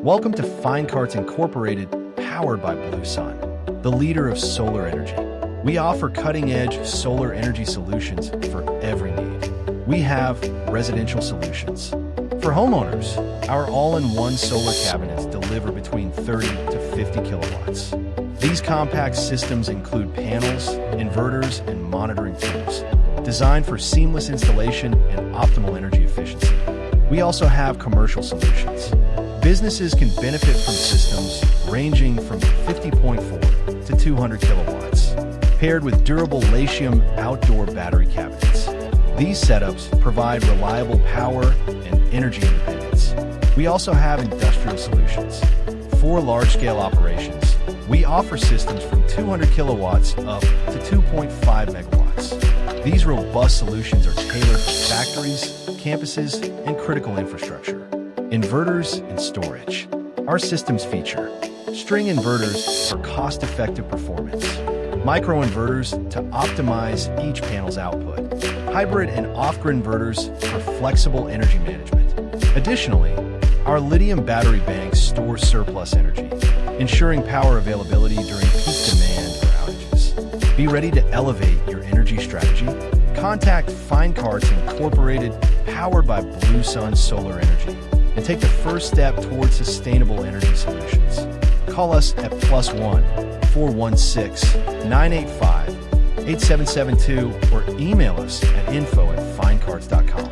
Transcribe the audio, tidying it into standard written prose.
Welcome to Finekarts Inc, powered by Bleusun, the leader of solar energy. We offer cutting-edge solar energy solutions for every need. We have residential solutions. For homeowners, our all-in-one solar cabinets deliver between 30 to 50 kilowatts. These compact systems include panels, inverters, and monitoring tools, designed for seamless installation and optimal energy efficiency. We also have commercial solutions. Businesses can benefit from systems ranging from 50.4 to 200 kilowatts, paired with durable Latium outdoor battery cabinets. These setups provide reliable power and energy independence. We also have industrial solutions. For large-scale operations, we offer systems from 200 kilowatts up to 2.5 megawatts. These robust solutions are tailored for factories, campuses, and critical infrastructure. Inverters and storage. Our systems feature string inverters for cost-effective performance, microinverters to optimize each panel's output, hybrid and off-grid inverters for flexible energy management. Additionally, our lithium battery banks store surplus energy, ensuring power availability during peak demand or outages. Be ready to elevate your energy strategy? Contact Finekarts Inc, powered by Bleusun Solar Energy, and take the first step towards sustainable energy solutions. Call us at +1 416 985 8772 or email us at info@finekarts.com.